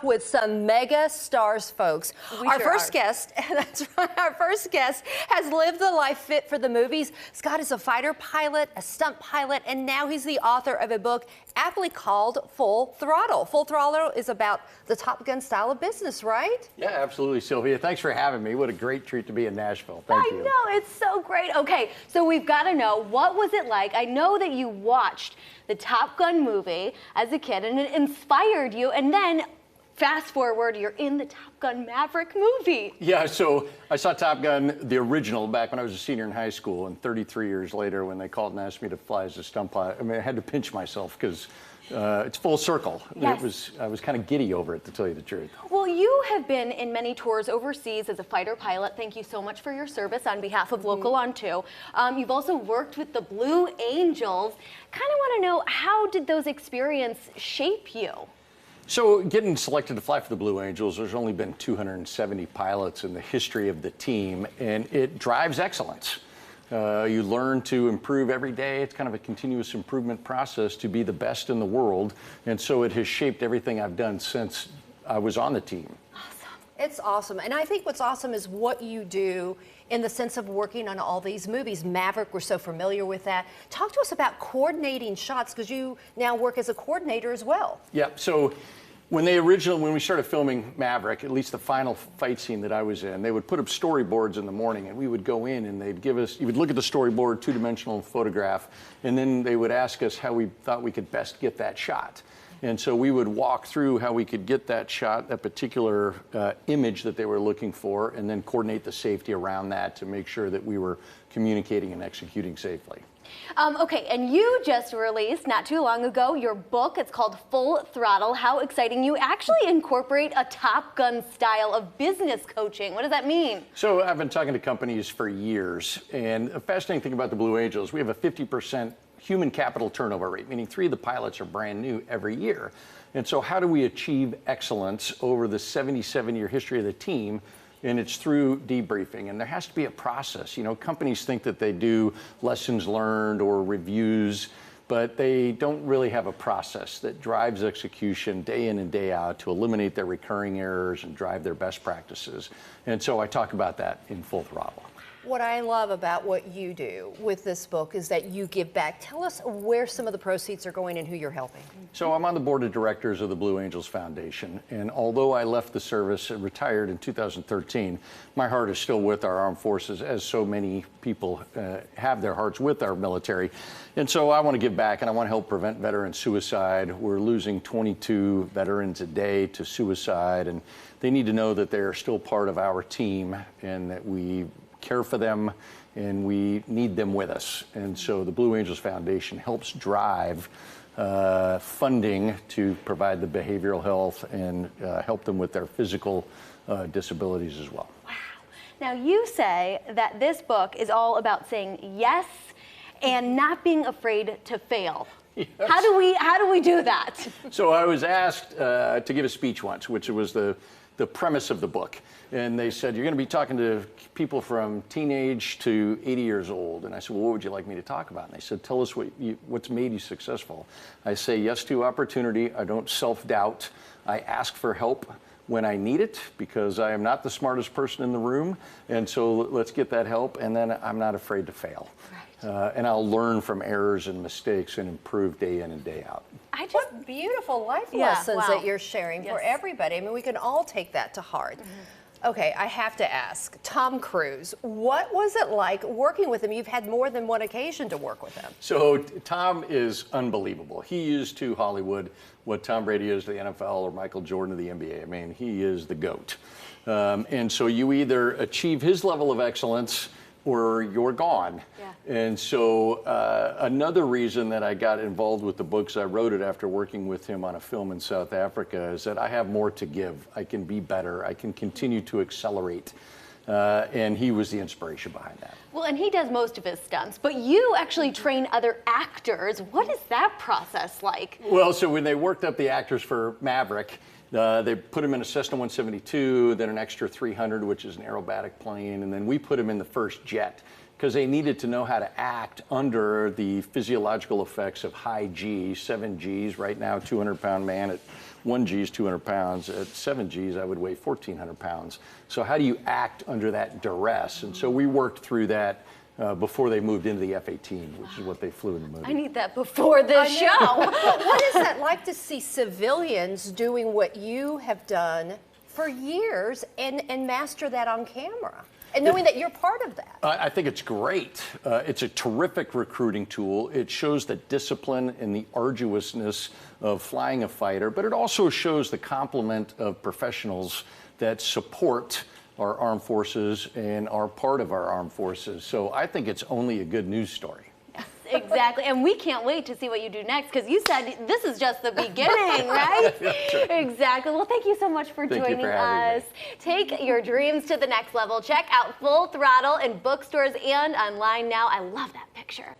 off with some mega stars, folks. Our first guest, that's right, our first guest has lived the life fit for the movies. Scott is a fighter pilot, a stunt pilot, and now he's the author of a book aptly called Full Throttle. Full Throttle is about the Top Gun style of business, right? Yeah, absolutely, Sylvia. Thanks for having me. What a great treat to be in Nashville. Thank you. I know, it's so great. Okay, so we've got to know, what was it like? I know that you watched the Top Gun movie as a kid and it inspired you, and then fast forward, you're in the Top Gun Maverick movie. Yeah, so I saw Top Gun, the original, back when I was a senior in high school, and 33 years later when they called and asked me to fly as a stunt pilot, I mean, I had to pinch myself because it's full circle. Yes. I was kind of giddy over it, to tell you the truth. Well, you have been in many tours overseas as a fighter pilot. Thank you so much for your service on behalf of Local On 2. You've also worked with the Blue Angels. Kind of want to know, how did those experiences shape you? So getting selected to fly for the Blue Angels, there's only been 270 pilots in the history of the team, and it drives excellence. You learn to improve every day. It's kind of a continuous improvement process to be the best in the world, and so it has shaped everything I've done since I was on the team. It's awesome. And I think what's awesome is what you do in the sense of working on all these movies. Maverick, we're so familiar with that. Talk to us about coordinating shots, because you now work as a coordinator as well. Yeah, so when we started filming Maverick, at least the final fight scene that I was in, they would put up storyboards in the morning, and we would go in and they'd give us, you would look at the storyboard, two-dimensional photograph, and then they would ask us how we thought we could best get that shot. And so we would walk through how we could get that shot, that particular image that they were looking for, and then coordinate the safety around that to make sure that we were communicating and executing safely. Okay, and you just released, not too long ago, your book. It's called Full Throttle. How exciting. You actually incorporate a Top Gun style of business coaching. What does that mean? So I've been talking to companies for years, and the fascinating thing about the Blue Angels, we have a 50% human capital turnover rate, meaning 3 of the pilots are brand new every year. And so how do we achieve excellence over the 77-year history of the team? And it's through debriefing, and there has to be a process. You know, companies think that they do lessons learned or reviews, but they don't really have a process that drives execution day in and day out to eliminate their recurring errors and drive their best practices. And so I talk about that in Full Throttle. What I love about what you do with this book is that you give back. Tell us where some of the proceeds are going and who you're helping. So I'm on the board of directors of the Blue Angels Foundation, and although I left the service and retired in 2013, my heart is still with our armed forces, as so many people have their hearts with our military. And so I want to give back, and I want to help prevent veteran suicide. We're losing 22 veterans a day to suicide, and they need to know that they're still part of our team and that we care for them, and we need them with us. And so the Blue Angels Foundation helps drive funding to provide the behavioral health and help them with their physical disabilities as well. Wow. Now you say that this book is all about saying yes and not being afraid to fail. Yes. How do we do that? So I was asked to give a speech once, which was the premise of the book. And they said, you're going to be talking to people from teenage to 80 years old. And I said, well, what would you like me to talk about? And they said, tell us what's made you successful. I say yes to opportunity. I don't self-doubt. I ask for help when I need it, because I am not the smartest person in the room. And so let's get that help. And then I'm not afraid to fail. Right. And I'll learn from errors and mistakes and improve day in and day out. What beautiful life lessons that you're sharing for everybody. I mean, we can all take that to heart. Okay, I have to ask, Tom Cruise, what was it like working with him? You've had more than one occasion to work with him. So Tom is unbelievable. He is to Hollywood what Tom Brady is to the NFL or Michael Jordan to the NBA. I mean, he is the GOAT. And so you either achieve his level of excellence or you're gone. Yeah. And so another reason that I got involved with the books, I wrote it after working with him on a film in South Africa, is that I have more to give. I can be better. I can continue to accelerate. And he was the inspiration behind that. Well, and he does most of his stunts, but you actually train other actors. What is that process like? Well, so when they worked up the actors for Maverick, they put him in a Cessna 172, then an extra 300, which is an aerobatic plane, and then we put him in the first jet because they needed to know how to act under the physiological effects of high G, 7 Gs, right now 200-pound man at 1 G is 200 pounds. At 7 Gs, I would weigh 1,400 pounds. So how do you act under that duress? And so we worked through that before they moved into the F-18, which is what they flew in the movie. I need that before the show. What is that like to see civilians doing what you have done for years and master that on camera? And knowing that you're part of that. I think it's great. It's a terrific recruiting tool. It shows the discipline and the arduousness of flying a fighter, but it also shows the complement of professionals that support our armed forces and are part of our armed forces. So I think it's only a good news story. Exactly, and we can't wait to see what you do next, because you said this is just the beginning, right? Exactly. Well, thank you so much for joining us. Take your dreams to the next level. Check out Full Throttle in bookstores and online now. I love that picture.